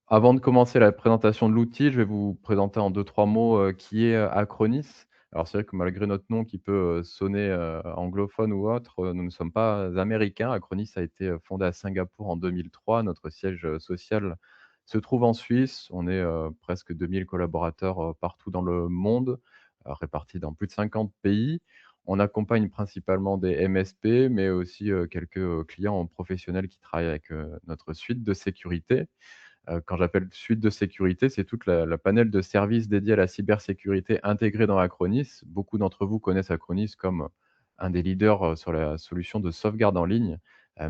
Avant de commencer la présentation de l'outil, je vais vous présenter en deux-trois mots, qui est, Acronis. Alors c'est vrai que malgré notre nom qui peut, sonner, anglophone ou autre, nous ne sommes pas américains. Acronis a été, fondé à Singapour en 2003. Notre siège, social se trouve en Suisse. On est, presque 2 000 collaborateurs, partout dans le monde, répartis dans plus de 50 pays. On accompagne principalement des MSP, mais aussi, quelques, clients professionnels qui travaillent avec, notre suite de sécurité. Quand j'appelle suite de sécurité, c'est toute la panel de services dédiés à la cybersécurité intégrés dans Acronis. Beaucoup d'entre vous connaissent Acronis comme un des leaders, sur la solution de sauvegarde en ligne,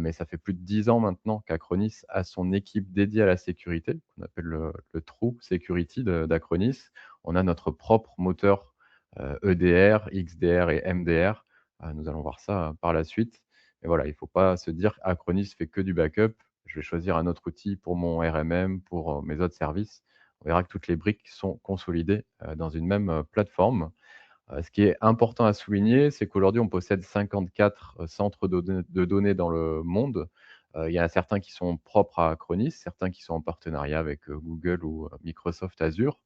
mais ça fait plus de 10 ans maintenant qu'Acronis a son équipe dédiée à la sécurité, qu'on appelle le True Security d'Acronis. On a notre propre moteur, EDR, XDR et MDR. Nous allons voir ça, par la suite. Mais voilà, il ne faut pas se dire Acronis fait que du backup. Je vais choisir un autre outil pour mon RMM, pour, mes autres services. On verra que toutes les briques sont consolidées, dans une même, plateforme. Ce qui est important à souligner, c'est qu'aujourd'hui, on possède 54, centres de données dans le monde. Il y en a certains qui sont propres à Acronis, certains qui sont en partenariat avec, Google ou, Microsoft Azure.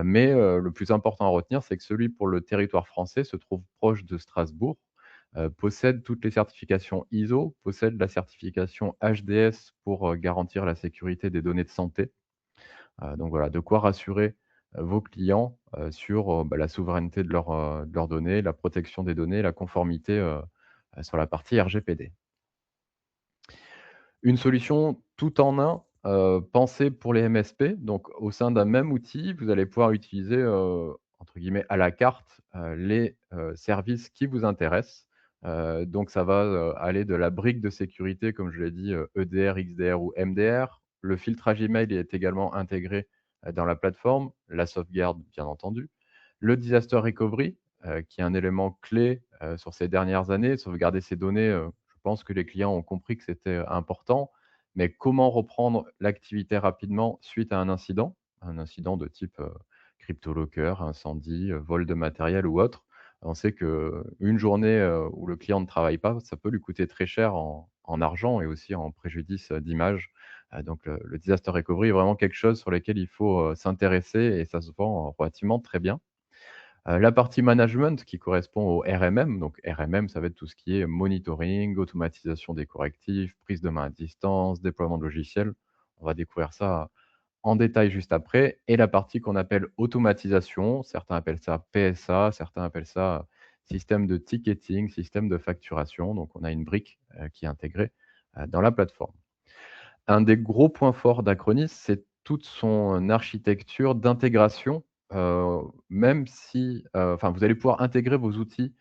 Mais le plus important à retenir, c'est que celui pour le territoire français se trouve proche de Strasbourg, possède toutes les certifications ISO, possède la certification HDS pour, garantir la sécurité des données de santé. Donc voilà, de quoi rassurer, vos clients, sur, la souveraineté de leurs données, la protection des données, la conformité, sur la partie RGPD. Une solution tout en un, pensée pour les MSP. Donc au sein d'un même outil, vous allez pouvoir utiliser, entre guillemets «à la carte», les, services qui vous intéressent. Donc ça va, aller de la brique de sécurité, comme je l'ai dit, EDR, XDR ou MDR. Le filtrage email est également intégré, dans la plateforme, la sauvegarde bien entendu. Le disaster recovery, qui est un élément clé, sur ces dernières années. Sauvegarder ces données, je pense que les clients ont compris que c'était important. Mais comment reprendre l'activité rapidement suite à un incident? Un incident de type, CryptoLocker, incendie, vol de matériel ou autre. On sait qu'une journée, où le client ne travaille pas, ça peut lui coûter très cher en argent et aussi en préjudice, d'image. Donc le disaster recovery est vraiment quelque chose sur lequel il faut, s'intéresser et ça se vend, relativement très bien. La partie management qui correspond au RMM, donc RMM, ça va être tout ce qui est monitoring, automatisation des correctifs, prise de main à distance, déploiement de logiciels. On va découvrir ça en détail juste après. Et la partie qu'on appelle automatisation, certains appellent ça PSA, certains appellent ça système de ticketing, système de facturation. Donc on a une brique, qui est intégrée, dans la plateforme. Un des gros points forts d'Acronis, c'est toute son architecture d'intégration, même si, enfin, vous allez pouvoir intégrer vos outils,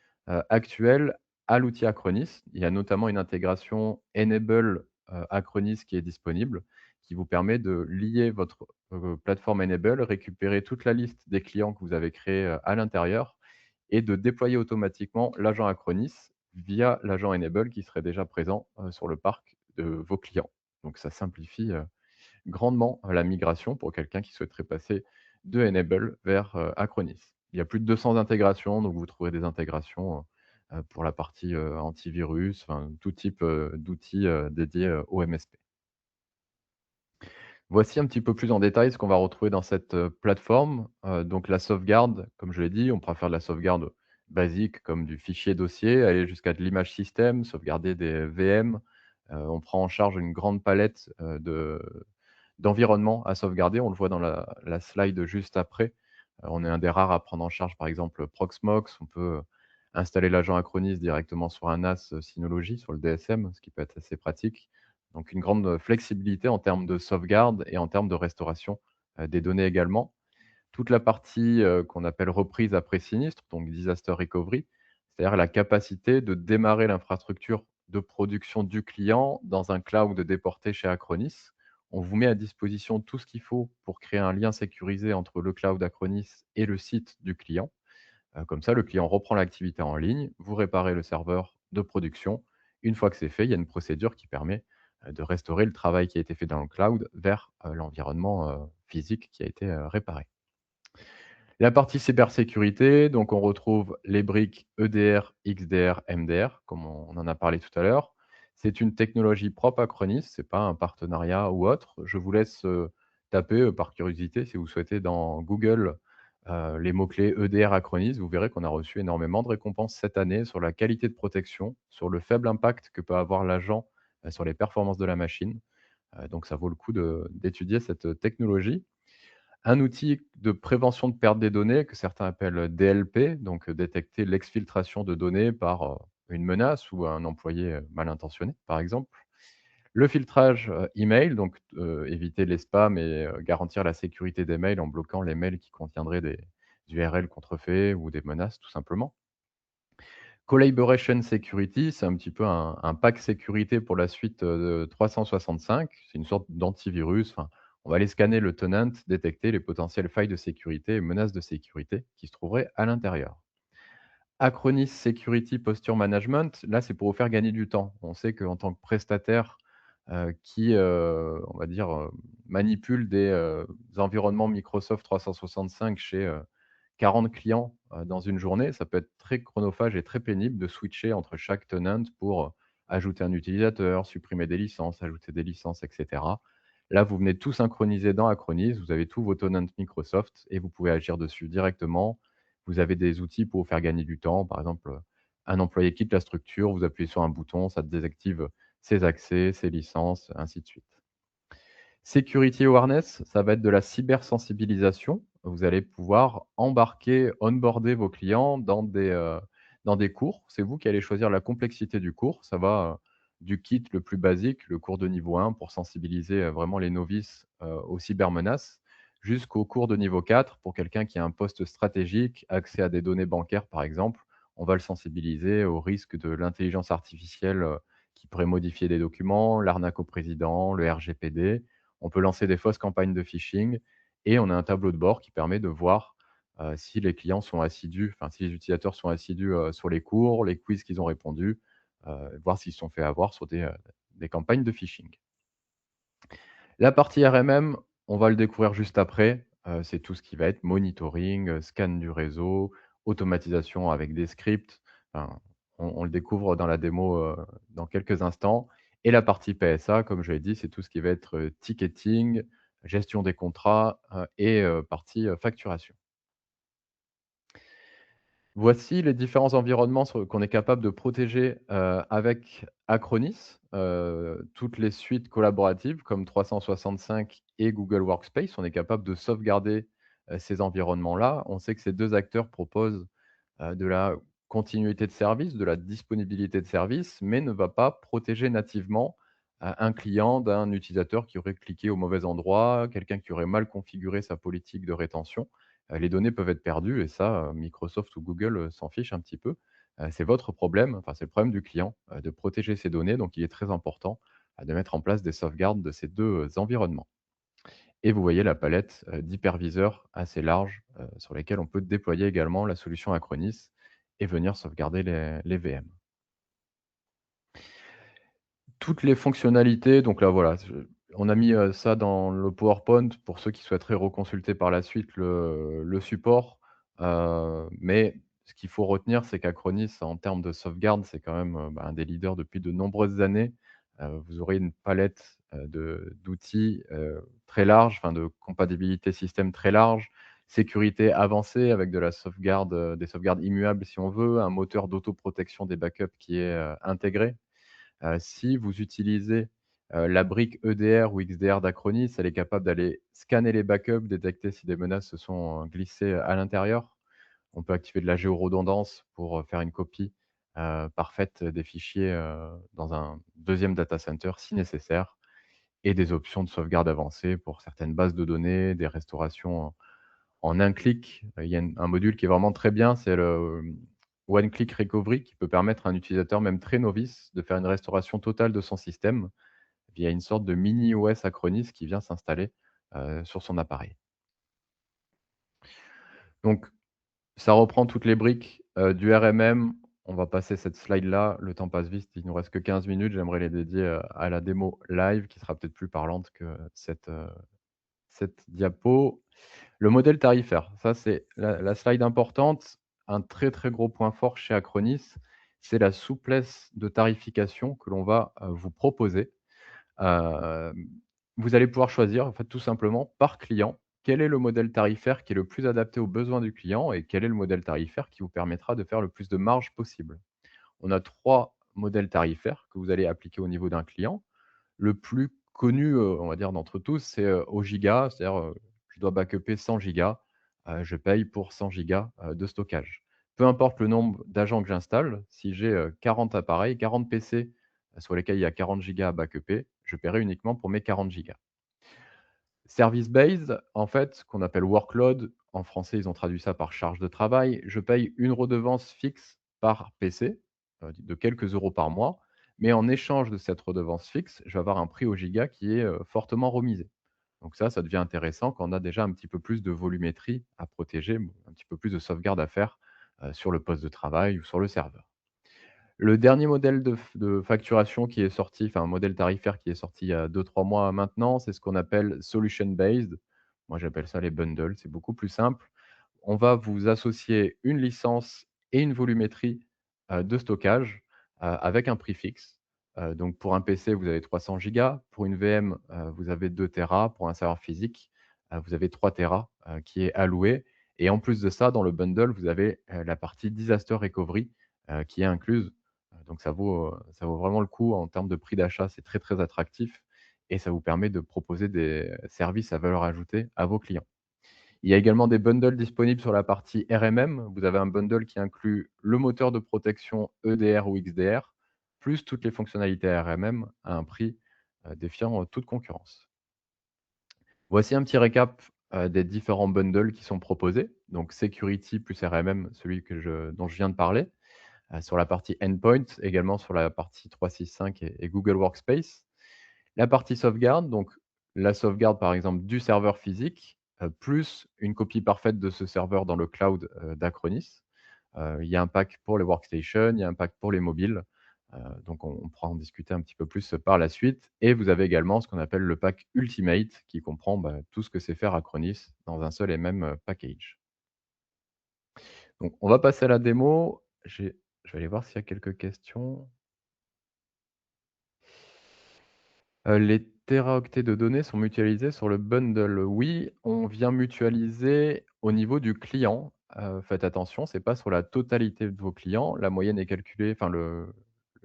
actuels à l'outil Acronis. Il y a notamment une intégration Enable, Acronis qui est disponible, qui vous permet de lier votre, plateforme Enable, récupérer toute la liste des clients que vous avez créés, à l'intérieur et de déployer automatiquement l'agent Acronis via l'agent Enable qui serait déjà présent, sur le parc de vos clients. Donc ça simplifie, grandement la migration pour quelqu'un qui souhaiterait passer de Enable vers, Acronis. Il y a plus de 200 intégrations, donc vous trouverez des intégrations, pour la partie, antivirus, enfin tout type, d'outils, dédiés, au MSP. Voici un petit peu plus en détail ce qu'on va retrouver dans cette, plateforme. Donc la sauvegarde, comme je l'ai dit, on pourra faire de la sauvegarde basique comme du fichier dossier, aller jusqu'à de l'image système, sauvegarder des VM. On prend en charge une grande palette, d'environnements à sauvegarder. On le voit dans la slide juste après. On est un des rares à prendre en charge, par exemple, Proxmox. On peut, installer l'agent Acronis directement sur un NAS, Synology, sur le DSM, ce qui peut être assez pratique. Donc une grande, flexibilité en termes de sauvegarde et en termes de restauration, des données également. Toute la partie, qu'on appelle reprise après sinistre, donc disaster recovery, c'est-à-dire la capacité de démarrer l'infrastructure de production du client dans un cloud déporté chez Acronis. On vous met à disposition tout ce qu'il faut pour créer un lien sécurisé entre le cloud Acronis et le site du client. Comme ça, le client reprend l'activité en ligne, vous réparez le serveur de production. Une fois que c'est fait, il y a une procédure qui permet, de restaurer le travail qui a été fait dans le cloud vers, l'environnement, physique qui a été, réparé. La partie cybersécurité, donc on retrouve les briques EDR, XDR, MDR, comme on en a parlé tout à l'heure. C'est une technologie propre à Acronis, c'est pas un partenariat ou autre. Je vous laisse, tapez, par curiosité, si vous souhaitez dans Google, les mots-clés EDR Acronis, vous verrez qu'on a reçu énormément de récompenses cette année sur la qualité de protection, sur le faible impact que peut avoir l'agent, sur les performances de la machine. Donc ça vaut le coup d'étudier cette technologie. Un outil de prévention de perte des données que certains appellent DLP, donc détecter l'exfiltration de données par, une menace ou un employé, mal intentionné, par exemple. Le filtrage, email, donc éviter les spams et garantir la sécurité des mails en bloquant les mails qui contiendraient des URL contrefaits ou des menaces, tout simplement. Collaboration Security, c'est un petit peu un pack sécurité pour la suite, de 365. C'est une sorte d'antivirus. Enfin, on va aller scanner le tenant, détecter les potentielles failles de sécurité et menaces de sécurité qui se trouveraient à l'intérieur. Acronis Security Posture Management, là, c'est pour vous faire gagner du temps. On sait qu'en tant que prestataire, qui, on va dire, manipule des, environnements Microsoft 365 chez, 40 clients, dans une journée, ça peut être très chronophage et très pénible de switcher entre chaque tenant pour, ajouter un utilisateur, supprimer des licences, ajouter des licences et cetera. Là, vous venez tout synchroniser dans Acronis, vous avez tous vos tenants Microsoft et vous pouvez agir dessus directement. Vous avez des outils pour vous faire gagner du temps. Par exemple, un employé quitte la structure, vous appuyez sur un bouton, ça désactive ses accès, ses licences, ainsi de suite. Security awareness, ça va être de la cybersensibilisation. Vous allez pouvoir embarquer, onboarder vos clients dans des cours. C'est vous qui allez choisir la complexité du cours. Ça va, du kit le plus basique, le cours de niveau 1 pour sensibiliser, vraiment les novices, aux cybermenaces, jusqu'au cours de niveau 4 pour quelqu'un qui a un poste stratégique, accès à des données bancaires par exemple. On va le sensibiliser au risque de l'intelligence artificielle, qui pourrait modifier des documents, l'arnaque au président, le RGPD. On peut lancer des fausses campagnes de phishing et on a un tableau de bord qui permet de voir, si les clients sont assidus, enfin si les utilisateurs sont assidus, sur les cours, les quiz qu'ils ont répondu, voir s'ils se sont fait avoir sur des campagnes de phishing. La partie RMM, on va le découvrir juste après, c'est tout ce qui va être monitoring, scan du réseau, automatisation avec des scripts, enfin, on le découvre dans la démo, dans quelques instants et la partie PSA, comme je l'ai dit, c'est tout ce qui va être, ticketing, gestion des contrats, et partie, facturation. Voici les différents environnements qu'on est capable de protéger, avec Acronis. Toutes les suites collaboratives comme 365 et Google Workspace, on est capable de sauvegarder, ces environnements-là. On sait que ces 2 acteurs proposent, de la continuité de service, de la disponibilité de service, mais ne va pas protéger nativement, un client d'un utilisateur qui aurait cliqué au mauvais endroit, quelqu'un qui aurait mal configuré sa politique de rétention. Les données peuvent être perdues et ça, Microsoft ou Google, s'en fichent un petit peu. C'est votre problème, enfin, c'est le problème du client, de protéger ses données, donc il est très important, de mettre en place des sauvegardes de ces 2 environnements et vous voyez la palette, d'hyperviseurs assez large, sur lesquels on peut déployer également la solution Acronis et venir sauvegarder les VM. Toutes les fonctionnalités, donc là, voilà, on a mis, ça dans le PowerPoint pour ceux qui souhaiteraient reconsulter par la suite le support, mais ce qu'il faut retenir, c'est qu'Acronis, en termes de sauvegarde, c'est quand même, un des leaders depuis de nombreuses années. Vous aurez une palette, d'outils, très large, enfin de compatibilité système très large, sécurité avancée avec de la sauvegarde, des sauvegardes immuables si on veut, un moteur d'autoprotection des backups qui est, intégré. Si vous utilisez, la brique EDR ou XDR d'Acronis, elle est capable d'aller scanner les backups, détecter si des menaces se sont, glissées à l'intérieur. On peut activer de la géoredondance pour, faire une copie, parfaite des fichiers, dans un deuxième data center si nécessaire et des options de sauvegarde avancées pour certaines bases de données, des restaurations en un clic. Il y a un module qui est vraiment très bien, c'est le, One Click Recovery qui peut permettre à un utilisateur, même très novice, de faire une restauration totale de son système via une sorte de mini OS Acronis qui vient s'installer, sur son appareil. Donc ça reprend toutes les briques, du RMM. On va passer cette slide-là, le temps passe vite, il nous reste que 15 minutes. J'aimerais les dédier, à la démo live qui sera peut-être plus parlante que cette diapo. Le modèle tarifaire, ça c'est la slide importante. Un très, très gros point fort chez Acronis, c'est la souplesse de tarification que l'on va, vous proposer. Hem, Vous allez pouvoir choisir, en fait, tout simplement par client, quel est le modèle tarifaire qui est le plus adapté aux besoins du client et quel est le modèle tarifaire qui vous permettra de faire le plus de marge possible. On a 3 modèles tarifaires que vous allez appliquer au niveau d'un client. Le plus connu, on va dire d'entre tous, c'est, au giga, c'est-à-dire, je dois backuper 100 gigas, je paye pour 100 gigas, de stockage. Peu importe le nombre d'agents que j'installe, si j'ai, 40 appareils, 40 PC, sur lesquels il y a 40 gigas à backuper, je paierai uniquement pour mes 40 gigas. Service based, en fait, qu'on appelle workload, en français, ils ont traduit ça par charge de travail. Je paye une redevance fixe par PC, de quelques euros par mois, mais en échange de cette redevance fixe, je vais avoir un prix au giga qui est, fortement remisé. Donc ça devient intéressant quand on a déjà un petit peu plus de volumétrie à protéger, bon, un petit peu plus de sauvegarde à faire, sur le poste de travail ou sur le serveur. Le dernier modèle de facturation qui est sorti, enfin un modèle tarifaire qui est sorti il y a 2-3 mois maintenant, c'est ce qu'on appelle solution based. Moi, j'appelle ça les bundles, c'est beaucoup plus simple. On va vous associer une licence et une volumétrie, de stockage, avec un prix fixe. Donc pour un PC, vous avez 300 gigas, pour une VM, vous avez 2 téras, pour un serveur physique, vous avez 3 téras, qui est alloué et en plus de ça, dans le bundle, vous avez, la partie disaster recovery, qui est incluse. Donc ça vaut vraiment le coup en termes de prix d'achat, c'est très, très attractif et ça vous permet de proposer des services à valeur ajoutée à vos clients. Il y a également des bundles disponibles sur la partie RMM. Vous avez un bundle qui inclut le moteur de protection EDR ou XDR, plus toutes les fonctionnalités RMM à un prix, défiant, toute concurrence. Voici un petit récap, des différents bundles qui sont proposés. Donc Security plus RMM, celui dont je viens de parler, sur la partie Endpoint, également sur la partie 365 et Google Workspace. La partie sauvegarde, donc la sauvegarde, par exemple, du serveur physique, plus une copie parfaite de ce serveur dans le cloud, d'Acronis. Il y a un pack pour les workstations, il y a un pack pour les mobiles, donc on pourra en discuter un petit peu plus, par la suite et vous avez également ce qu'on appelle le pack Ultimate qui comprend, bah, tout ce que sait faire Acronis dans un seul et même, package. Donc on va passer à la démo. Je vais aller voir s'il y a quelques questions. Les téraoctets de données sont mutualisés sur le bundle. Oui, on vient mutualiser au niveau du client. Faites attention, c'est pas sur la totalité de vos clients. La moyenne est calculée, enfin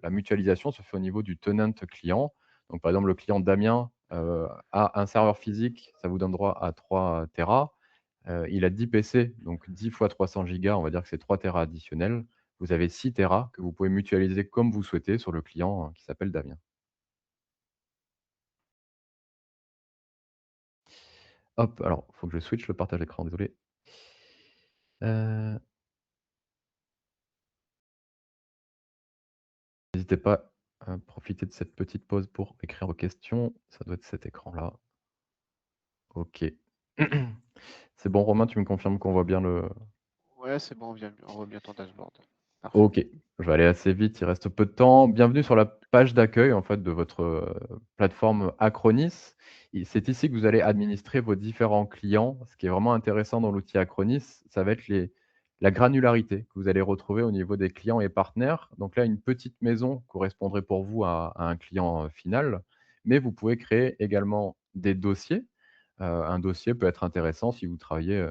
la mutualisation se fait au niveau du tenant client. Donc par exemple, le client Damien, a un serveur physique, ça vous donne droit à 3 téras. Il a 10 PC, donc 10 fois 300 gigas, on va dire que c'est 3 téras additionnels. Vous avez 6 téras que vous pouvez mutualiser comme vous souhaitez sur le client, qui s'appelle Damien. Hop, alors, il faut que je switch le partage écran, désolé. Heu, N'hésitez pas à profiter de cette petite pause pour écrire vos questions. Ça doit être cet écran-là. OK. C'est bon, Romain, tu me confirmes qu'on voit bien le Ouais, c'est bon, on voit bien ton dashboard. Parfait. OK, je vais aller assez vite, il reste peu de temps. Bienvenue sur la page d'accueil, en fait, de votre, plateforme Acronis. C'est ici que vous allez administrer vos différents clients. Ce qui est vraiment intéressant dans l'outil Acronis, ça va être la granularité que vous allez retrouver au niveau des clients et partenaires. Donc là, une petite maison correspondrait pour vous à un client, final, mais vous pouvez créer également des dossiers. Un dossier peut être intéressant si vous travaillez,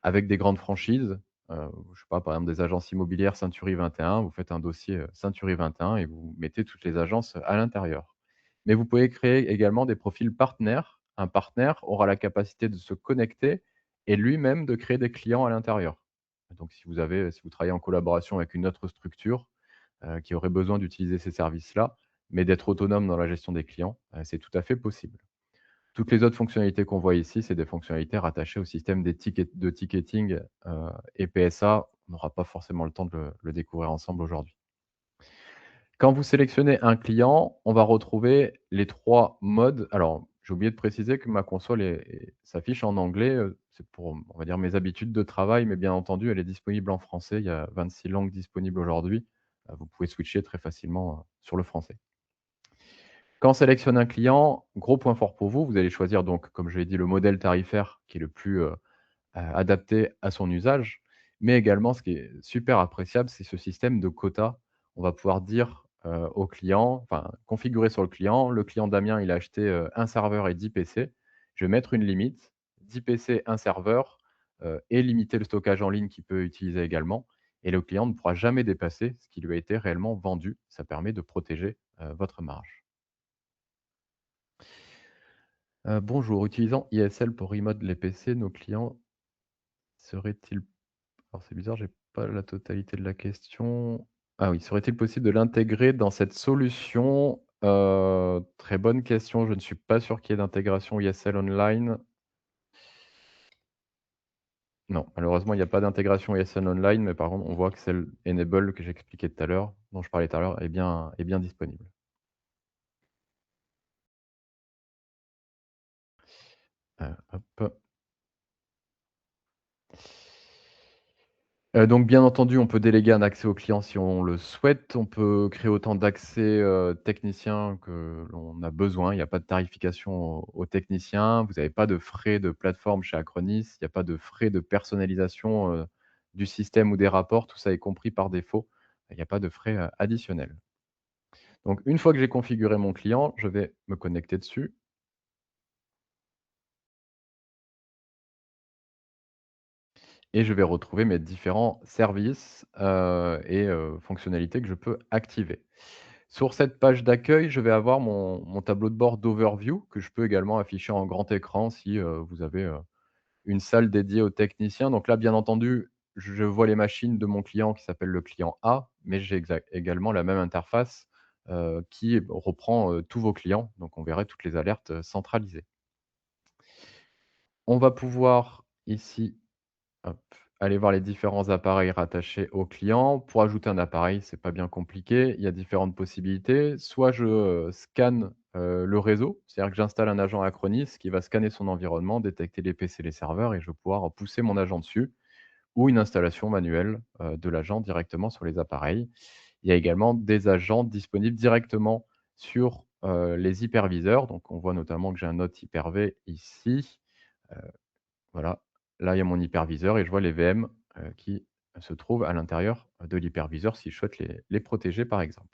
avec des grandes franchises, je sais pas, par exemple des agences immobilières Century 21, vous faites un dossier, Century 21 et vous mettez toutes les agences, à l'intérieur. Mais vous pouvez créer également des profils partenaires. Un partenaire aura la capacité de se connecter et lui-même de créer des clients à l'intérieur. Donc si vous travaillez en collaboration avec une autre structure, qui aurait besoin d'utiliser ces services-là, mais d'être autonome dans la gestion des clients, c'est tout à fait possible. Toutes les autres fonctionnalités qu'on voit ici, c'est des fonctionnalités rattachées au système de ticketing, et PSA. On n'aura pas forcément le temps de le découvrir ensemble aujourd'hui. Quand vous sélectionnez un client, on va retrouver les 3 modes. Alors, j'ai oublié de préciser que ma console s'affiche en anglais, c'est pour, on va dire, mes habitudes de travail, mais bien entendu, elle est disponible en français. Il y a 26 langues disponibles aujourd'hui. Vous pouvez switcher très facilement, sur le français. Quand on sélectionne un client, gros point fort pour vous, vous allez choisir donc, comme je l'ai dit, le modèle tarifaire qui est le plus, adapté à son usage. Mais également, ce qui est super appréciable, c'est ce système de quotas. On va pouvoir dire, au client, enfin configuré sur le client. Le client Damien, il a acheté, un serveur et 10 PC. Je vais mettre une limite, 10 PC, un serveur, et limiter le stockage en ligne qu'il peut utiliser également et le client ne pourra jamais dépasser ce qui lui a été réellement vendu. Ça permet de protéger, votre marge. Bonjour, utilisant ISL pour remote les PC, nos clients seraient-ils alors c'est bizarre, j'ai pas la totalité de la question. Ah oui, serait-il possible de l'intégrer dans cette solution? Très bonne question, je ne suis pas sûr qu'il y ait d'intégration ISL online. Non, malheureusement, il n'y a pas d'intégration ISL online, mais par contre, on voit que celle enable que j'expliquais tout à l'heure, dont je parlais tout à l'heure, est bien disponible. Hop. Donc bien entendu, on peut déléguer un accès au client si on le souhaite. On peut créer autant d'accès, techniciens que l'on a besoin. Il n'y a pas de tarification aux techniciens. Vous n'avez pas de frais de plateforme chez Acronis. Il n'y a pas de frais de personnalisation, du système ou des rapports. Tout ça est compris par défaut. Il n'y a pas de frais, additionnels. Donc une fois que j'ai configuré mon client, je vais me connecter dessus et je vais retrouver mes différents services, et fonctionnalités que je peux activer. Sur cette page d'accueil, je vais avoir mon tableau de bord d'overview que je peux également afficher en grand écran si, vous avez, une salle dédiée aux techniciens. Donc là, bien entendu, je vois les machines de mon client qui s'appelle le client A, mais j'ai également la même interface, qui reprend, tous vos clients. Donc on verrait toutes les alertes, centralisées. On va pouvoir ici, hop, aller voir les différents appareils rattachés au client. Pour ajouter un appareil, c'est pas bien compliqué. Il y a différentes possibilités. Soit je, scanne, le réseau, c'est-à-dire que j'installe un agent Acronis qui va scanner son environnement, détecter les PC, les serveurs et je vais pouvoir pousser mon agent dessus ou une installation manuelle, de l'agent directement sur les appareils. Il y a également des agents disponibles directement sur, les hyperviseurs. Donc on voit notamment que j'ai un autre Hyper-V ici. Voilà, là, il y a mon hyperviseur et je vois les VM, qui se trouvent à l'intérieur de l'hyperviseur si je souhaite les protéger, par exemple.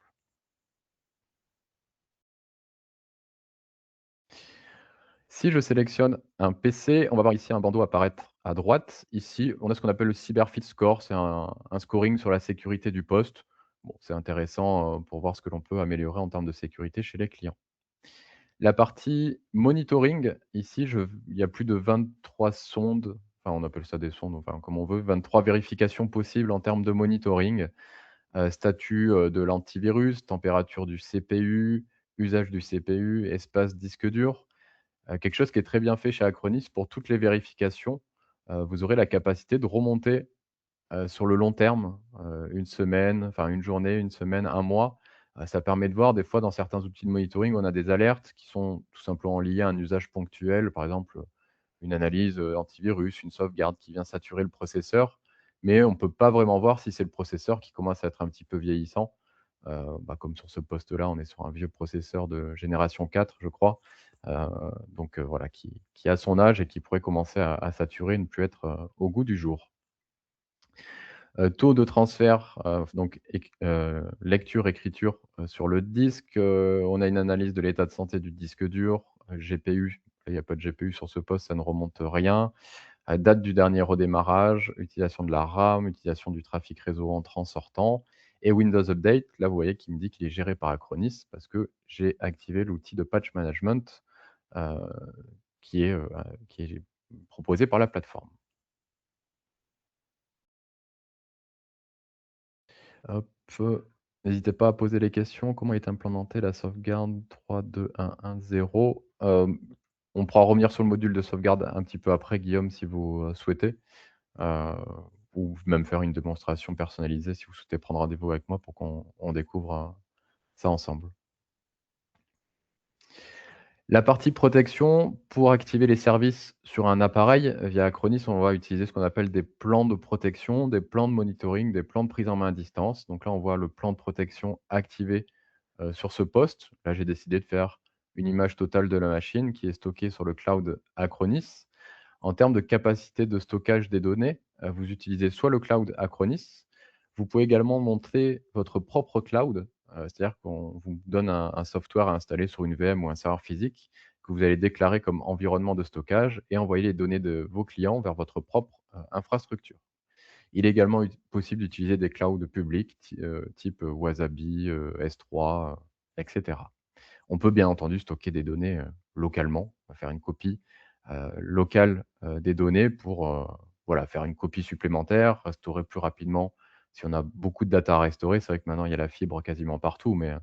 Si je sélectionne un PC, on va voir ici un bandeau apparaître à droite. Ici, on a ce qu'on appelle le CyberFit Score, c'est un scoring sur la sécurité du poste. Bon, c'est intéressant, pour voir ce que l'on peut améliorer en termes de sécurité chez les clients. La partie monitoring, ici, il y a plus de 23 sondes, enfin, on appelle ça des sondes, enfin, comme on veut, 23 vérifications possibles en termes de monitoring. Statut, de l'antivirus, température du CPU, usage du CPU, espace disque dur. Quelque chose qui est très bien fait chez Acronis pour toutes les vérifications. Vous aurez la capacité de remonter, sur le long terme, 1 semaine, enfin 1 journée, 1 semaine, 1 mois. Ça permet de voir des fois dans certains outils de monitoring, on a des alertes qui sont tout simplement liées à un usage ponctuel. Par exemple, une analyse, antivirus, une sauvegarde qui vient saturer le processeur, mais on ne peut pas vraiment voir si c'est le processeur qui commence à être un petit peu vieillissant. Comme sur ce poste-là, on est sur un vieux processeur de génération 4, je crois, voilà, qui a son âge et qui pourrait commencer à saturer et ne plus être, au goût du jour. Taux de transfert, donc lecture, écriture, sur le disque, on a une analyse de l'état de santé du disque dur, GPU, il n'y a pas de GPU sur ce poste, ça ne remonte rien. Date du dernier redémarrage, utilisation de la RAM, utilisation du trafic réseau entrant, sortant et Windows Update. Là, vous voyez qu'il me dit qu'il est géré par Acronis parce que j'ai activé l'outil de patch management, heu, qui est proposé par la plateforme. Hop, n'hésitez pas à poser les questions. Comment est implémentée la sauvegarde 3-2-1-1-0? On pourra revenir sur le module de sauvegarde un petit peu après, Guillaume, si vous, souhaitez. Heu, ou même faire une démonstration personnalisée si vous souhaitez prendre rendez-vous avec moi pour qu'on découvre, ça ensemble. La partie protection, pour activer les services sur un appareil, via Acronis, on va utiliser ce qu'on appelle des plans de protection, des plans de monitoring, des plans de prise en main à distance. Donc là, on voit le plan de protection activé, sur ce poste. Là, j'ai décidé de faire une image totale de la machine qui est stockée sur le cloud Acronis. En termes de capacité de stockage des données, vous utilisez soit le cloud Acronis, vous pouvez également monter votre propre cloud, C'est-à-dire qu'on vous donne un software à installer sur une VM ou un serveur physique que vous allez déclarer comme environnement de stockage et envoyer les données de vos clients vers votre propre, infrastructure. Il est également possible d'utiliser des clouds publics type Wasabi, S3, et cetera. On peut bien entendu stocker des données, localement, on va faire une copie, locale, des données pour, voilà, faire une copie supplémentaire, restaurer plus rapidement. Si on a beaucoup de data à restaurer, c'est vrai que maintenant il y a la fibre quasiment partout, mais,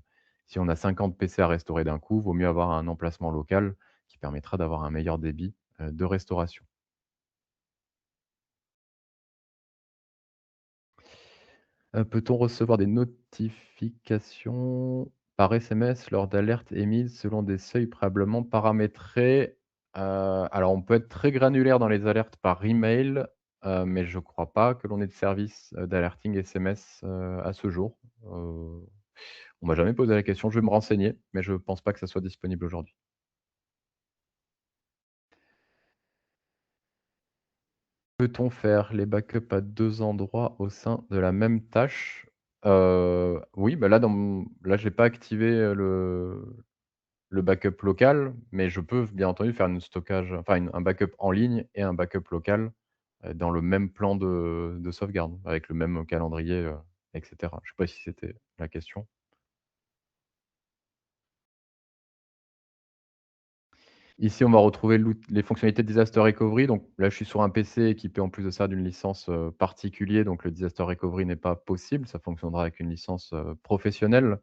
si on a 50 PC à restaurer d'un coup, vaut mieux avoir un emplacement local qui permettra d'avoir un meilleur débit, de restauration. Peut-on recevoir des notifications par SMS lors d'alertes émises selon des seuils préalablement paramétrés? Alors on peut être très granulaire dans les alertes par email, mais je crois pas que l'on ait de service, d'alerting SMS, à ce jour. On m'a jamais posé la question, je vais me renseigner, mais je pense pas que ça soit disponible aujourd'hui. Peut-on faire les backups à 2 endroits au sein de la même tâche? Oui, bah, là là j'ai pas activé, le backup local, mais je peux bien entendu faire une stockage enfin un backup en ligne et un backup local, dans le même plan de sauvegarde, avec le même calendrier, et cetera. Je sais pas si c'était la question? Ici, on va retrouver les fonctionnalités de Disaster Recovery. Donc là, je suis sur un PC équipé en plus de ça d'une licence, particulier, donc le Disaster Recovery n'est pas possible. Ça fonctionnera avec une licence, professionnelle,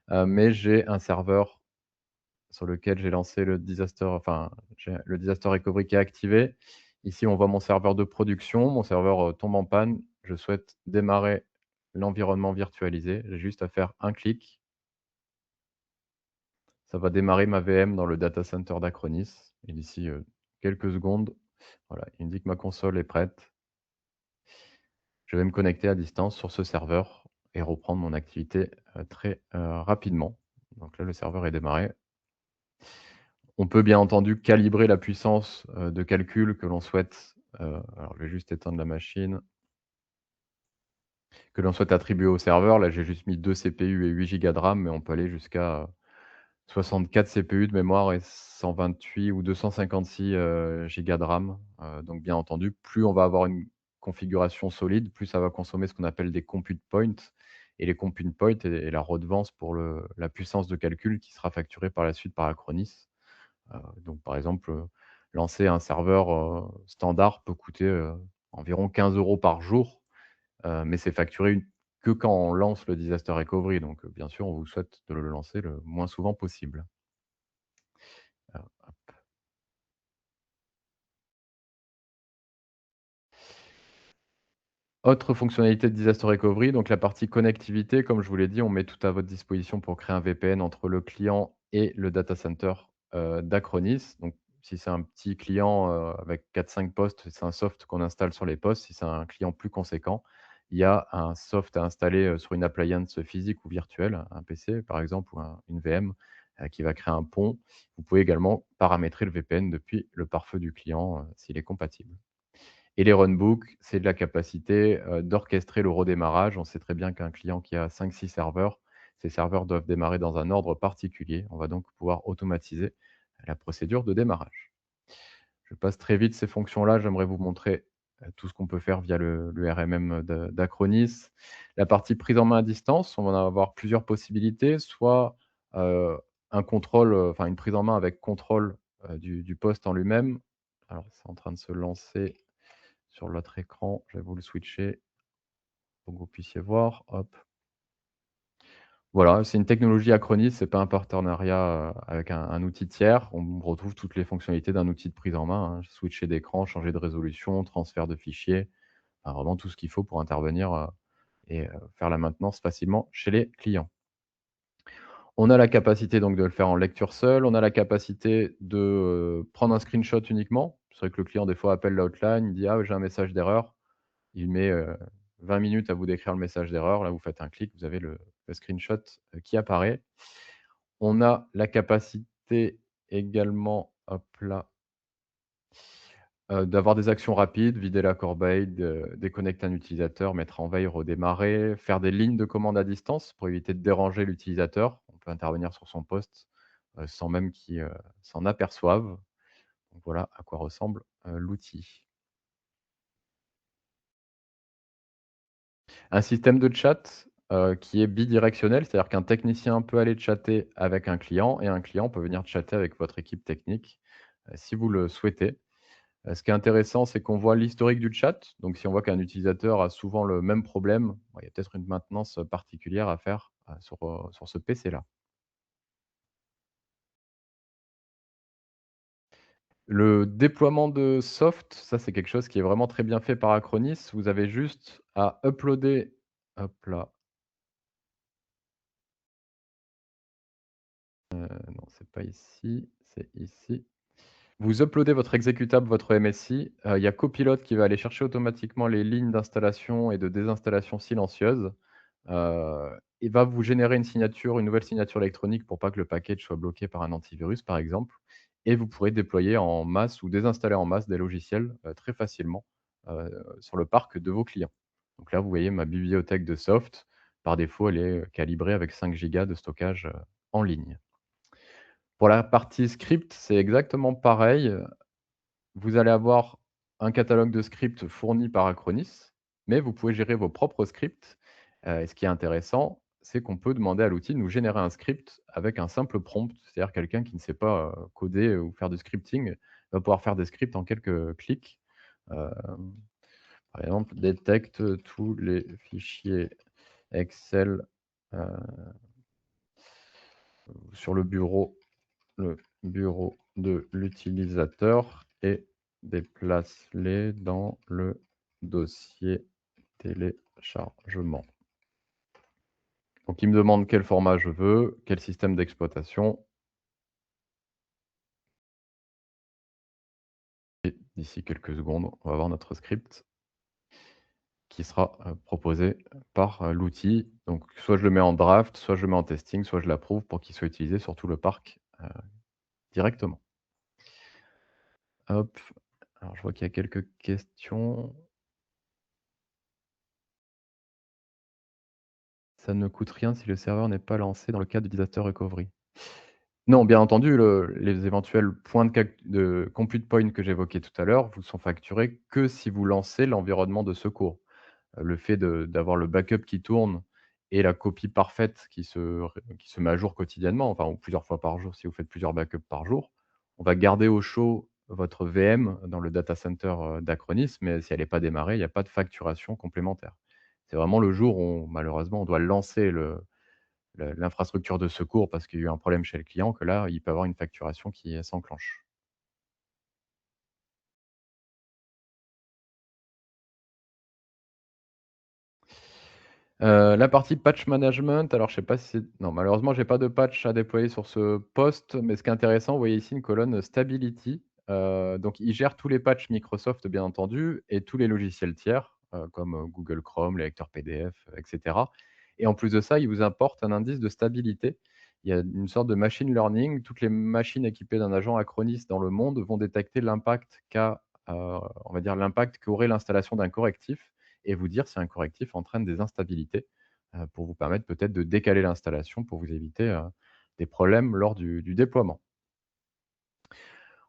mais j'ai un serveur sur lequel j'ai lancé le disaster enfin, j'ai le Disaster Recovery qui est activé. Ici, on voit mon serveur de production. Mon serveur, tombe en panne. Je souhaite démarrer l'environnement virtualisé. J'ai juste à faire un clic. Ça va démarrer ma VM dans le data center d'Acronis et d'ici, quelques secondes, voilà, il me dit que ma console est prête. Je vais me connecter à distance sur ce serveur et reprendre mon activité, très, rapidement. Donc là, le serveur est démarré. On peut bien entendu calibrer la puissance, de calcul que l'on souhaite, alors je vais juste éteindre la machine, que l'on souhaite attribuer au serveur. Là, j'ai juste mis 2 CPU et 8 gigas de RAM, mais on peut aller jusqu'à 64 CPU de mémoire et 128 ou 256, gigas de RAM. Donc bien entendu, plus on va avoir une configuration solide, plus ça va consommer ce qu'on appelle des compute points et les compute points est la redevance pour la puissance de calcul qui sera facturée par la suite par Acronis. Donc par exemple, lancer un serveur, standard peut coûter, environ 15 € par jour, mais c'est facturé que quand on lance le disaster recovery. Donc, bien sûr, on vous souhaite de le lancer le moins souvent possible. Heu, Autre fonctionnalité de disaster recovery, donc la partie connectivité, comme je vous l'ai dit, on met tout à votre disposition pour créer un VPN entre le client et le data center, d'Acronis. Donc si c'est un petit client, avec 4-5 postes, c'est un soft qu'on installe sur les postes. Si c'est un client plus conséquent, il y a un soft à installer, sur une appliance physique ou virtuelle, un PC par exemple ou une VM, qui va créer un pont. Vous pouvez également paramétrer le VPN depuis le pare-feu du client, s'il est compatible. Et les runbooks, c'est de la capacité, d'orchestrer le redémarrage. On sait très bien qu'un client qui a 5-6 serveurs, ces serveurs doivent démarrer dans un ordre particulier. On va donc pouvoir automatiser la procédure de démarrage. Je passe très vite ces fonctions-là. J'aimerais vous montrer, tout ce qu'on peut faire via le RMM d'Acronis. La partie prise en main à distance, on va en avoir plusieurs possibilités, soit, heu, un contrôle, enfin une prise en main avec contrôle, du poste en lui-même. Alors c'est en train de se lancer sur l'autre écran, je vais vous le switcher pour que vous puissiez voir. Hop. Voilà, c'est une technologie Acronis, c'est pas un partenariat, avec un outil tiers. On retrouve toutes les fonctionnalités d'un outil de prise en main, hein. Switcher d'écran, changer de résolution, transfert de fichiers, enfin vraiment tout ce qu'il faut pour intervenir, faire la maintenance facilement chez les clients. On a la capacité donc de le faire en lecture seule, on a la capacité de, prendre un screenshot uniquement. C'est vrai que le client des fois appelle l'hotline, il dit: «Ah, j'ai un message d'erreur». Il met, 20 minutes à vous décrire le message d'erreur. Là, vous faites un clic, vous avez le screenshot, qui apparaît. On a la capacité également, hop là, D'avoir des actions rapides, vider la corbeille, déconnecter un utilisateur, mettre en veille, redémarrer, faire des lignes de commande à distance pour éviter de déranger l'utilisateur. On peut intervenir sur son poste, sans même qu'il, s'en aperçoive. Donc voilà à quoi ressemble, l'outil. Un système de chat, qui est bidirectionnel, c'est-à-dire qu'un technicien peut aller chatter avec un client et un client peut venir chatter avec votre équipe technique, si vous le souhaitez. Ce qui est intéressant, c'est qu'on voit l'historique du chat. Donc si on voit qu'un utilisateur a souvent le même problème, bah, il y a peut-être une maintenance, particulière à faire, sur ce PC-là. Le déploiement de soft, ça, c'est quelque chose qui est vraiment très bien fait par Acronis. Vous avez juste à uploader, hop là, non, c'est pas ici, c'est ici. Vous uploadez votre exécutable, votre MSI, il y a Copilot qui va aller chercher automatiquement les lignes d'installation et de désinstallation silencieuses. Il va vous générer une signature, une nouvelle signature électronique pour pas que le package soit bloqué par un antivirus, par exemple, et vous pourrez déployer en masse ou désinstaller en masse des logiciels, très facilement, sur le parc de vos clients. Donc là, vous voyez ma bibliothèque de soft. Par défaut, elle est, calibrée avec 5 gigas de stockage, en ligne. Pour la partie script, c'est exactement pareil. Vous allez avoir un catalogue de scripts fourni par Acronis, mais vous pouvez gérer vos propres scripts. Et ce qui est intéressant, c'est qu'on peut demander à l'outil de nous générer un script avec un simple prompt. C'est-à-dire quelqu'un qui ne sait pas, coder ou faire du scripting va pouvoir faire des scripts en quelques clics. Hem, Par exemple, détecte tous les fichiers Excel, heu, sur le bureau de l'utilisateur et déplace-les dans le dossier téléchargement. Donc il me demande quel format je veux, quel système d'exploitation et d'ici quelques secondes, on va voir notre script qui sera, proposé par, l'outil. Donc soit je le mets en draft, soit je le mets en testing, soit je l'approuve pour qu'il soit utilisé sur tout le parc, directement. Hop, alors je vois qu'il y a quelques questions. Ça ne coûte rien si le serveur n'est pas lancé dans le cadre du disaster recovery. Non, bien entendu, les éventuels points de compute point que j'évoquais tout à l'heure vous sont facturés que si vous lancez l'environnement de secours. Le fait d'avoir le backup qui tourne et la copie parfaite qui se met à jour quotidiennement, enfin ou plusieurs fois par jour si vous faites plusieurs backups par jour. On va garder au chaud votre VM dans le data center, d'Acronis, mais si elle n'est pas démarrée, il n'y a pas de facturation complémentaire. C'est vraiment le jour où malheureusement on doit lancer l'infrastructure de secours parce qu'il y a eu un problème chez le client que là, il peut avoir une facturation qui, s'enclenche. La partie patch management, alors je sais pas si c'est non, malheureusement, j'ai pas de patch à déployer sur ce poste, mais ce qui est intéressant, vous voyez ici une colonne stability, donc il gère tous les patchs Microsoft, bien entendu, et tous les logiciels tiers, comme, Google Chrome, les lecteurs PDF, et cetera, et en plus de ça, il vous importe un indice de stabilité. Il y a une sorte de machine learning. Toutes les machines équipées d'un agent Acronis dans le monde vont détecter l'impact on va dire l'impact qu'aurait l'installation d'un correctif et vous dire si un correctif entraîne des instabilités, pour vous permettre peut-être de décaler l'installation pour vous éviter, des problèmes lors du déploiement.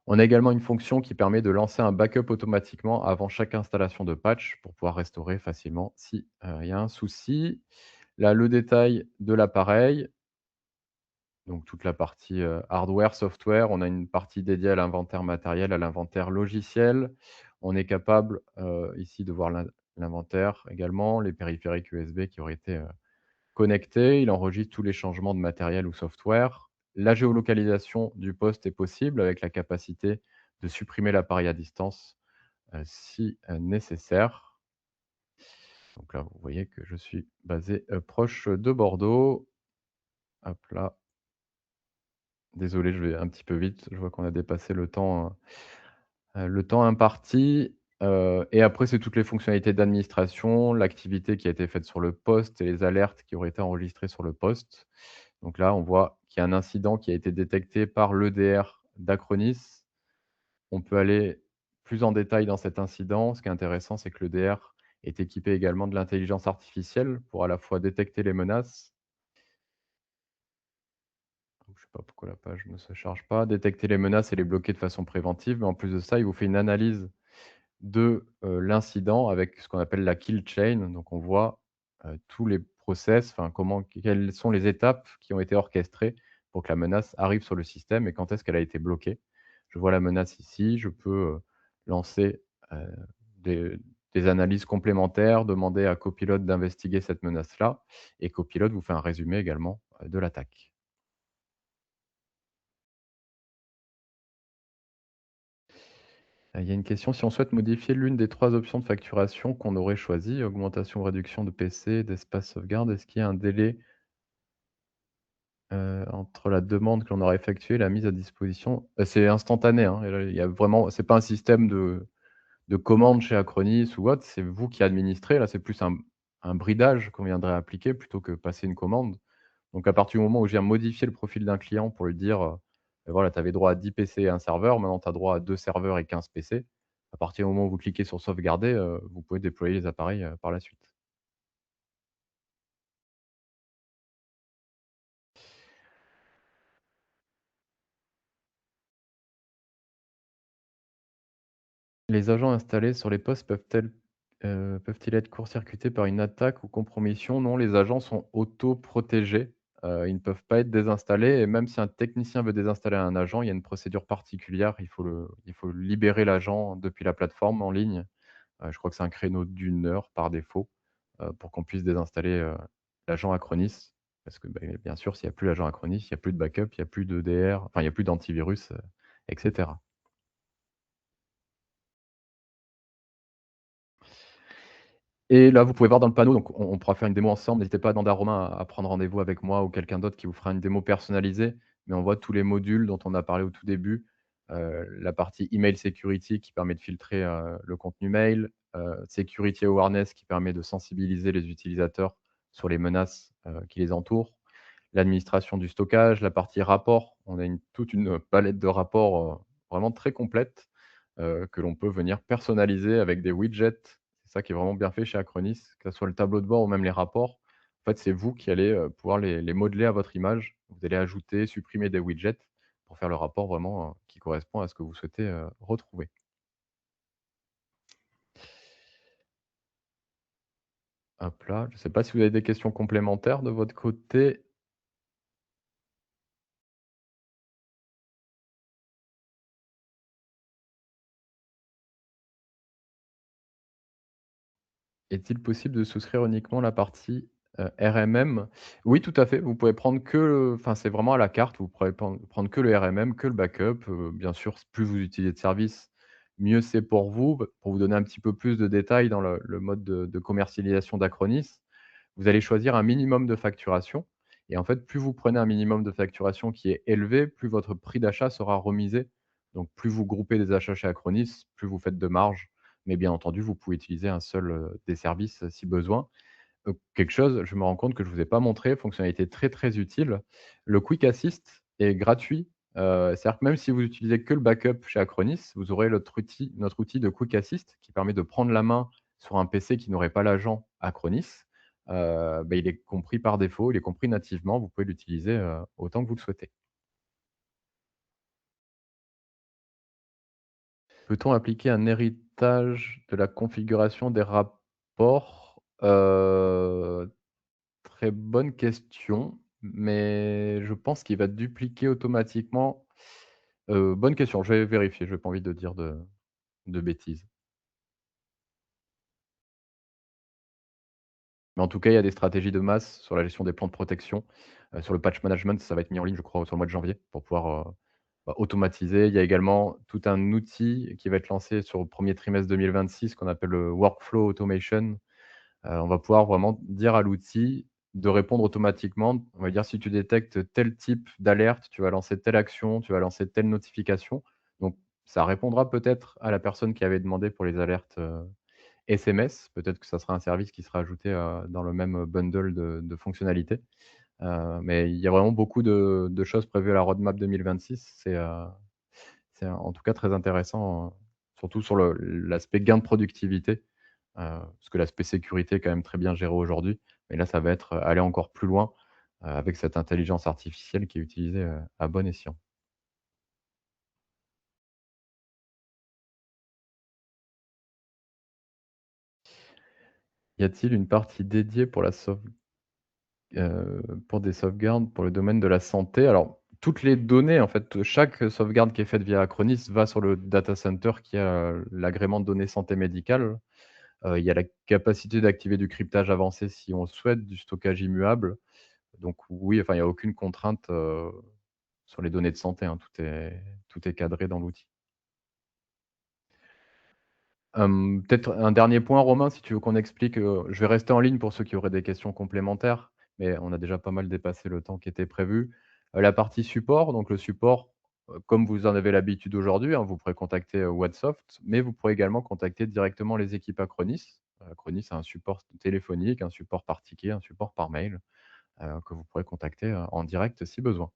On a également une fonction qui permet de lancer un backup automatiquement avant chaque installation de patch pour pouvoir restaurer facilement si, il y a un souci. Là, le détail de l'appareil, donc toute la partie, hardware, software. On a une partie dédiée à l'inventaire matériel, à l'inventaire logiciel. On est capable, ici de voir l'inventaire également, les périphériques USB qui auraient été, connectés. Il enregistre tous les changements de matériel ou software. La géolocalisation du poste est possible avec la capacité de supprimer l'appareil à distance, si, nécessaire. Donc là, vous voyez que je suis basé, proche de Bordeaux. Hop là. Désolé, je vais un petit peu vite. Je vois qu'on a dépassé le temps imparti, et après, c'est toutes les fonctionnalités d'administration, l'activité qui a été faite sur le poste et les alertes qui auraient été enregistrées sur le poste. Donc là, on voit qu'il y a un incident qui a été détecté par l'EDR d'Acronis. On peut aller plus en détail dans cet incident, ce qui est intéressant, c'est que le DR est équipé également de l'intelligence artificielle pour à la fois détecter les menaces. Je sais pas pourquoi la page ne se charge pas. Détecter les menaces et les bloquer de façon préventive, mais en plus de ça, il vous fait une analyse de, l'incident avec ce qu'on appelle la kill chain. Donc on voit, tous les process, enfin comment quelles sont les étapes qui ont été orchestrées pour que la menace arrive sur le système et quand est-ce qu'elle a été bloquée. Je vois la menace ici, je peux, lancer, heu, des des analyses complémentaires, demander à Copilot d'investiguer cette menace-là et Copilot vous fait un résumé également, de l'attaque. Il y a une question, si on souhaite modifier l'une des 3 options de facturation qu'on aurait choisies, augmentation ou réduction de PC, d'espace sauvegarde, est-ce qu'il y a un délai, entre la demande que l'on aura effectuée et la mise à disposition? C'est instantané, hein, et là, il y a vraiment c'est pas un système de commande chez Acronis ou autre, c'est vous qui administrez. Là, c'est plus un bridage qu'on viendrait appliquer plutôt que passer une commande. Donc à partir du moment où je viens modifier le profil d'un client pour lui dire, voilà, tu avais droit à 10 PC et un serveur, maintenant tu as droit à 2 serveurs et 15 PC. À partir du moment où vous cliquez sur sauvegarder, vous pouvez déployer les appareils, par la suite. Les agents installés sur les postes peuvent-ils être court-circuités par une attaque ou compromission? Non, les agents sont auto-protégés, ils ne peuvent pas être désinstallés et même si un technicien veut désinstaller un agent, il y a une procédure particulière, il faut libérer l'agent depuis la plateforme en ligne. Je crois que c'est un créneau d'1 heure par défaut, pour qu'on puisse désinstaller, l'agent Acronis. Parce que, beh, bien sûr, s'il y a plus l'agent Acronis, il y a plus de backup, il y a plus d'EDR, enfin, il y a plus d'antivirus, et cetera. Et là, vous pouvez voir dans le panneau, donc on pourra faire une démo ensemble. N'hésitez pas à demander à Romain à prendre rendez-vous avec moi ou quelqu'un d'autre qui vous fera une démo personnalisée. Mais on voit tous les modules dont on a parlé au tout début. La partie email security qui permet de filtrer, le contenu mail, security awareness qui permet de sensibiliser les utilisateurs sur les menaces, qui les entourent, l'administration du stockage, la partie rapport. On a toute une palette de rapports, vraiment très complète, que l'on peut venir personnaliser avec des widgets. C'est ça qui est vraiment bien fait chez Acronis, que ça soit le tableau de bord ou même les rapports. En fait, c'est vous qui allez, pouvoir les modeler à votre image. Vous allez ajouter, supprimer des widgets pour faire le rapport vraiment, qui correspond à ce que vous souhaitez, retrouver. Hop là, je ne sais pas si vous avez des questions complémentaires de votre côté? Est-il possible de souscrire uniquement la partie, RMM? Oui, tout à fait. Vous pouvez prendre que enfin, c'est vraiment à la carte. Vous pourrez prendre que le RMM, que le backup. Bien sûr, plus vous utilisez de services, mieux c'est pour vous. Pour vous donner un petit peu plus de détails dans le mode de commercialisation d'Acronis, vous allez choisir un minimum de facturation et en fait, plus vous prenez un minimum de facturation qui est élevé, plus votre prix d'achat sera remisé. Donc plus vous groupez des achats chez Acronis, plus vous faites de marge. Mais bien entendu, vous pouvez utiliser un seul, des services, si besoin. Quelque chose, je me rends compte que je ne vous ai pas montré, fonctionnalité très, très utile. Le Quick Assist est gratuit, c'est-à-dire que même si vous utilisez que le backup chez Acronis, vous aurez notre outil de Quick Assist qui permet de prendre la main sur un PC qui n'aurait pas l'agent Acronis. Il est compris par défaut, il est compris nativement, vous pouvez l'utiliser, autant que vous le souhaitez. Peut-on appliquer un héritage de la configuration des rapports? Très bonne question, mais je pense qu'il va dupliquer automatiquement. Bonne question, je vais vérifier, je n'ai pas envie de dire de bêtises. Mais en tout cas, il y a des stratégies de masse sur la gestion des plans de protection. Sur le patch management, ça va être mis en ligne, je crois, sur le mois de janvier pour pouvoir, automatiser. Il y a également tout un outil qui va être lancé sur le 1er trimestre 2026 qu'on appelle le workflow automation. On va pouvoir vraiment dire à l'outil de répondre automatiquement. On va dire si tu détectes tel type d'alerte, tu vas lancer telle action, tu vas lancer telle notification. Donc ça répondra peut-être à la personne qui avait demandé pour les alertes, SMS. Peut-être que ça sera un service qui sera ajouté, dans le même bundle de fonctionnalités. Mais il y a vraiment beaucoup de choses prévues à la roadmap 2026. C'est en tout cas très intéressant, surtout sur l'aspect gain de productivité, parce que l'aspect sécurité est quand même très bien géré aujourd'hui. Mais là, ça va être, aller encore plus loin, avec cette intelligence artificielle qui est utilisée, à bon escient. Y a-t-il une partie dédiée pour la pour des sauvegardes pour le domaine de la santé? Alors, toutes les données, en fait, chaque sauvegarde qui est faite via Acronis va sur le data center qui a l'agrément de données santé médicale. Il y a la capacité d'activer du cryptage avancé si on le souhaite, du stockage immuable. Donc oui, enfin, il y a aucune contrainte, sur les données de santé, hein. Tout est cadré dans l'outil. Peut-être un dernier point, Romain, si tu veux qu'on explique, je vais rester en ligne pour ceux qui auraient des questions complémentaires, mais on a déjà pas mal dépassé le temps qui était prévu. La partie support, donc le support, comme vous en avez l'habitude aujourd'hui, hein, vous pourrez contacter, Whatsoft, mais vous pourrez également contacter directement les équipes Acronis. Acronis a un support téléphonique, un support par ticket, un support par mail, que vous pourrez contacter, en direct si besoin.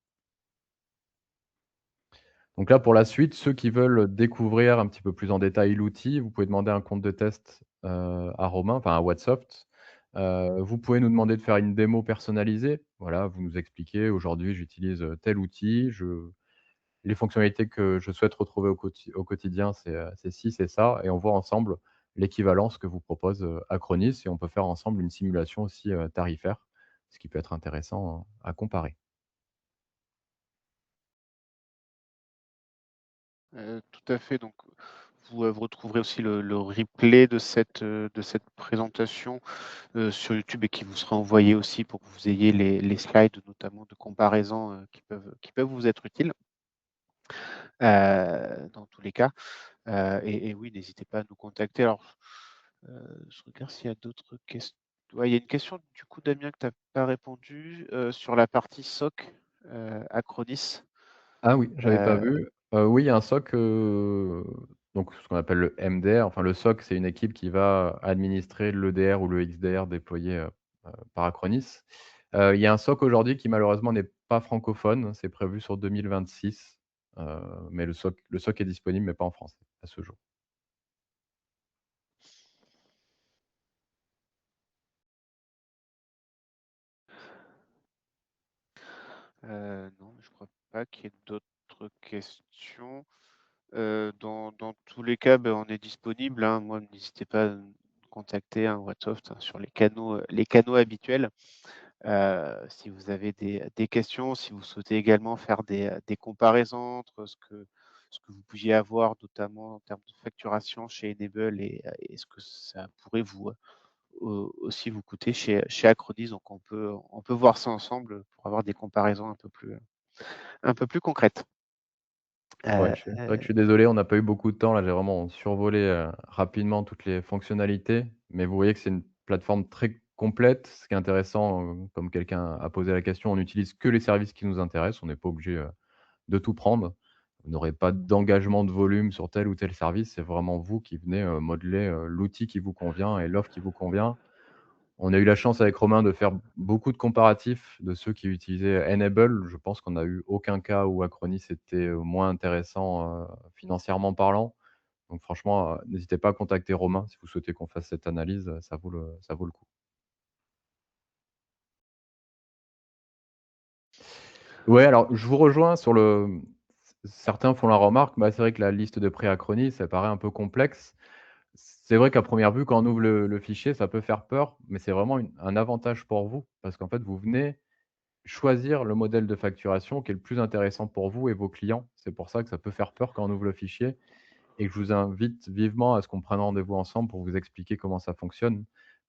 Donc là, pour la suite, ceux qui veulent découvrir un petit peu plus en détail l'outil, vous pouvez demander un compte de test, à Romain, enfin à Whatsoft. Vous pouvez nous demander de faire une démo personnalisée. Voilà, vous nous expliquez: «Aujourd'hui, j'utilise, tel outil, les fonctionnalités que je souhaite retrouver au quotidien, c'est ci, c'est ça» et on voit ensemble l'équivalence que vous propose, Acronis et on peut faire ensemble une simulation aussi, tarifaire, ce qui peut être intéressant à comparer. Tout à fait, donc vous retrouverez aussi le replay de cette présentation, sur YouTube et qui vous sera envoyé aussi pour que vous ayez les slides notamment de comparaison, qui peuvent vous être utiles, dans tous les cas. Et oui, n'hésitez pas à nous contacter. Alors, je regarde s'il y a d'autres questions. Ouais, il y a une question du coup, Damien, que tu as pas répondu, sur la partie SOC, Acronis. Ah oui, j'avais pas Heu, vu. Oui, il y a un SOC, donc ce qu'on appelle le MDR, enfin le SOC, c'est une équipe qui va administrer l'EDR ou le XDR déployé, par Acronis. Il y a un SOC aujourd'hui qui malheureusement n'est pas francophone, c'est prévu sur 2026, mais le SOC est disponible, mais pas en français à ce jour. non, je crois pas qu'il y ait d'autres questions. Dans tous les cas, on est disponible, hein. Moi, n'hésitez pas à me contacter, hein, Whatsoft, hein, sur les canaux habituels. Si vous avez des questions, si vous souhaitez également faire des comparaisons entre ce que vous pouviez avoir, notamment en termes de facturation chez Enable et ce que ça pourrait aussi vous coûter chez Acronis. Donc on peut voir ça ensemble pour avoir des comparaisons un peu plus concrètes. Ouais, Heu, c'est vrai que je suis désolé, on n'a pas eu beaucoup de temps là, j'ai vraiment survolé, rapidement toutes les fonctionnalités, mais vous voyez que c'est une plateforme très complète. Ce qui est intéressant, comme quelqu'un a posé la question, on n'utilise que les services qui nous intéressent, on n'est pas obligé, de tout prendre. Vous n'aurez pas d'engagement de volume sur tel ou tel service, c'est vraiment vous qui venez, modeler, l'outil qui vous convient et l'offre qui vous convient. On a eu la chance avec Romain de faire beaucoup de comparatifs de ceux qui utilisaient Enable. Je pense qu'on n'a eu aucun cas où Acronis était, moins intéressant, financièrement parlant. Donc franchement, n'hésitez pas à contacter Romain si vous souhaitez qu'on fasse cette analyse, ça vaut le coup. Ouais, alors je vous rejoins sur certains font la remarque, bah, c'est vrai que la liste de prix Acronis, ça paraît un peu complexe. C'est vrai qu'à première vue, quand on ouvre le fichier, ça peut faire peur, mais c'est vraiment un avantage pour vous parce qu'en fait, vous venez choisir le modèle de facturation qui est le plus intéressant pour vous et vos clients. C'est pour ça que ça peut faire peur quand on ouvre le fichier et que je vous invite vivement à ce qu'on prenne rendez-vous ensemble pour vous expliquer comment ça fonctionne.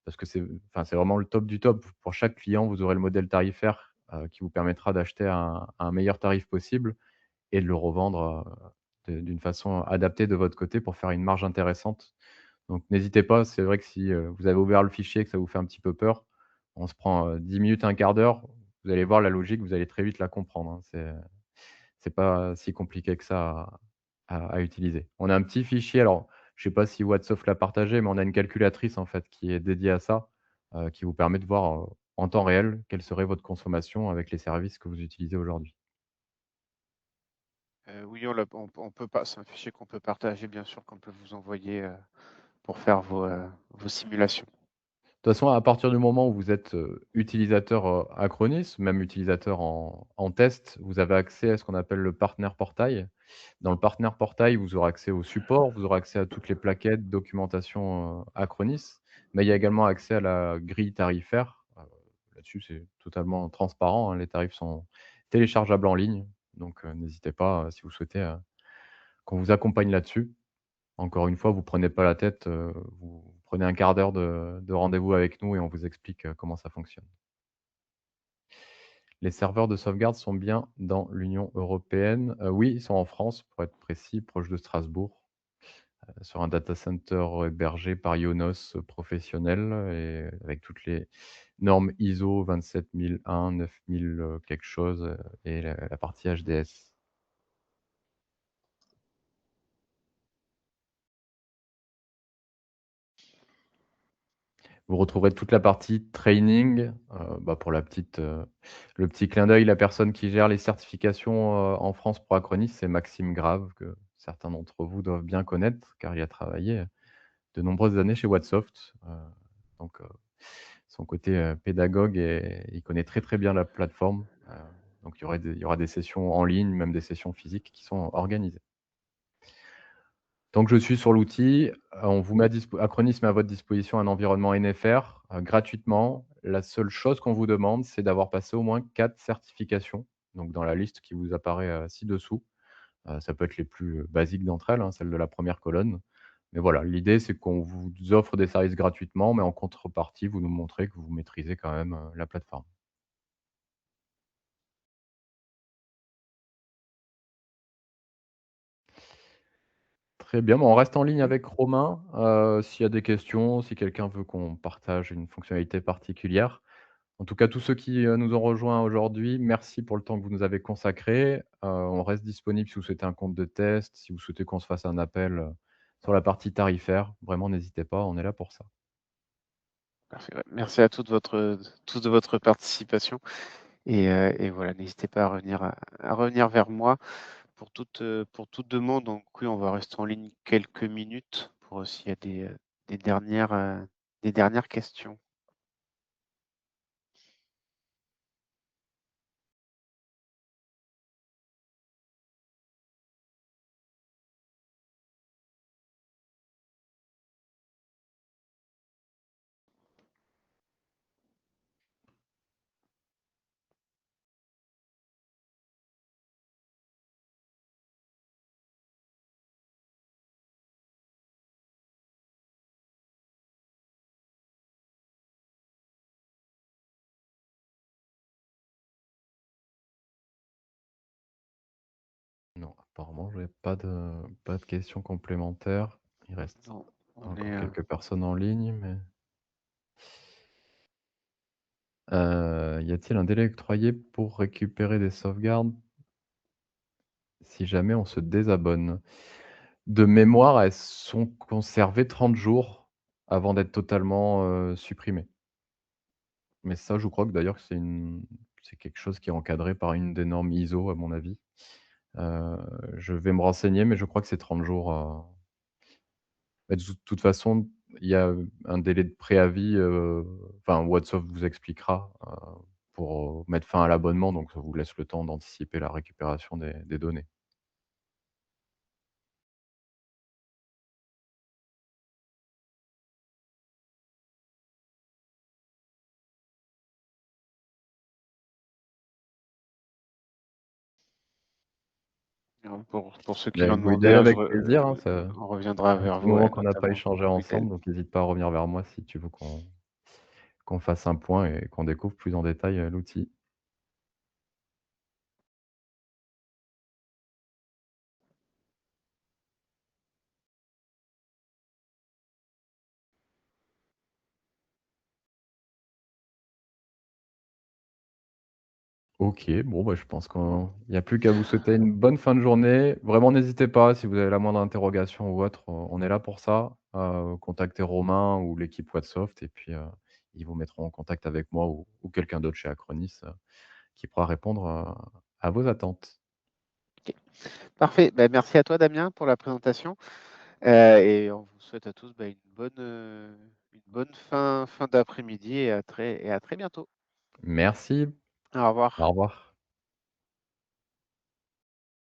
Parce que c'est vraiment le top du top. Pour chaque client, vous aurez le modèle tarifaire, qui vous permettra d'acheter à un meilleur tarif possible et de le revendre, d'une façon adaptée de votre côté pour faire une marge intéressante. Donc n'hésitez pas, c'est vrai que si, vous avez ouvert le fichier et que ça vous fait un petit peu peur, on se prend, 10 minutes, un quart d'heure, vous allez voir la logique, vous allez très vite la comprendre, hein. C'est pas si compliqué que ça à utiliser. On a un petit fichier, alors je sais pas si Whatsoft l'a partagé, mais on a une calculatrice en fait qui est dédiée à ça, qui vous permet de voir, en temps réel quelle serait votre consommation avec les services que vous utilisez aujourd'hui. Oui, on peut pas c'est un fichier qu'on peut partager bien sûr, qu'on peut vous envoyer, pour faire vos simulations. De toute façon, à partir du moment où vous êtes, utilisateur, Acronis, même utilisateur en test, vous avez accès à ce qu'on appelle le Partner Portail. Dans le Partner Portail, vous aurez accès au support, vous aurez accès à toutes les plaquettes, documentation, Acronis, mais il y a également accès à la grille tarifaire. Là-dessus, c'est totalement transparent, hein, les tarifs sont téléchargeables en ligne, donc n'hésitez pas, si vous souhaitez, qu'on vous accompagne là-dessus. Encore une fois, vous prenez pas la tête, vous prenez un quart d'heure de rendez-vous avec nous et on vous explique, comment ça fonctionne. Les serveurs de sauvegarde sont bien dans l'Union européenne? Oui, ils sont en France, pour être précis, proche de Strasbourg, sur un data center hébergé par Ionos, professionnel et avec toutes les normes ISO 27001, 9000, quelque chose, et la partie HDS. Vous retrouverez toute la partie training, pour le petit clin d'œil, la personne qui gère les certifications, en France pour Acronis, c'est Maxime Grave, que certains d'entre vous doivent bien connaître, car il a travaillé de nombreuses années chez Wattsoft. Donc son côté, pédagogue et il connaît très, très bien la plateforme. Donc il y aura des sessions en ligne, même des sessions physiques qui sont organisées. Tant que je suis sur l'outil, on vous met à dispo Acronis met à votre disposition un environnement NFR, gratuitement. La seule chose qu'on vous demande, c'est d'avoir passé au moins 4 certifications, donc dans la liste qui vous apparaît, ci-dessous. Ça peut être les plus, basiques d'entre elles, hein, celles de la première colonne. Mais voilà, l'idée, c'est qu'on vous offre des services gratuitement, mais en contrepartie, vous nous montrez que vous maîtrisez quand même, la plateforme. Très bien, bah, on reste en ligne Mmh. avec Romain, s'il y a des questions, si quelqu'un veut qu'on partage une fonctionnalité particulière. En tout cas, tous ceux qui, nous ont rejoints aujourd'hui, merci pour le temps que vous nous avez consacré. On reste disponible si vous souhaitez un compte de test, si vous souhaitez qu'on se fasse un appel, sur la partie tarifaire. Vraiment, n'hésitez pas, on est là pour ça. Parfait, ouais. Merci à tous de votre participation et voilà, n'hésitez pas à revenir vers moi pour toute demande. Donc oui, on va rester en ligne quelques minutes pour s'il y a des des dernières questions. Non, apparemment, j'ai pas de questions complémentaires. Il reste Non, on est, encore quelques personnes en ligne, mais y a-t-il un délai octroyé pour récupérer des sauvegardes si jamais on se désabonne? De mémoire, elles sont conservées 30 jours avant d'être totalement, supprimées. Mais ça, je crois que d'ailleurs c'est quelque chose qui est encadré par une des normes ISO à mon avis. Heu, je vais me renseigner, mais je crois que c'est 30 jours, bah, de toute façon, il y a, un délai de préavis, enfin Whatsapp vous expliquera, pour, mettre fin à l'abonnement, donc ça vous laisse le temps d'anticiper la récupération des données. pour ceux qui Bah, l'ont écoutez, demandé, hein, avec plaisir, hein, on reviendra un vers petit vous, moment ouais, qu'on n'a pas notamment échangé le week-end. ensemble, donc n'hésite pas à revenir vers moi si tu veux qu'on fasse un point et qu'on découvre plus en détail, l'outil. OK, bon, bah, je pense qu'il y a plus qu'à vous souhaiter une bonne fin de journée. Vraiment, n'hésitez pas si vous avez la moindre interrogation ou autre, on est là pour ça. Contactez Romain ou l'équipe Wattsoft et puis, ils vous mettront en contact avec moi ou quelqu'un d'autre chez Acronis, qui pourra répondre, à vos attentes. OK. Parfait. Bah, merci à toi, Damien, pour la présentation. Et on vous souhaite à tous, bah, une bonne fin d'après-midi et à très bientôt. Merci, Au au revoir. revoir.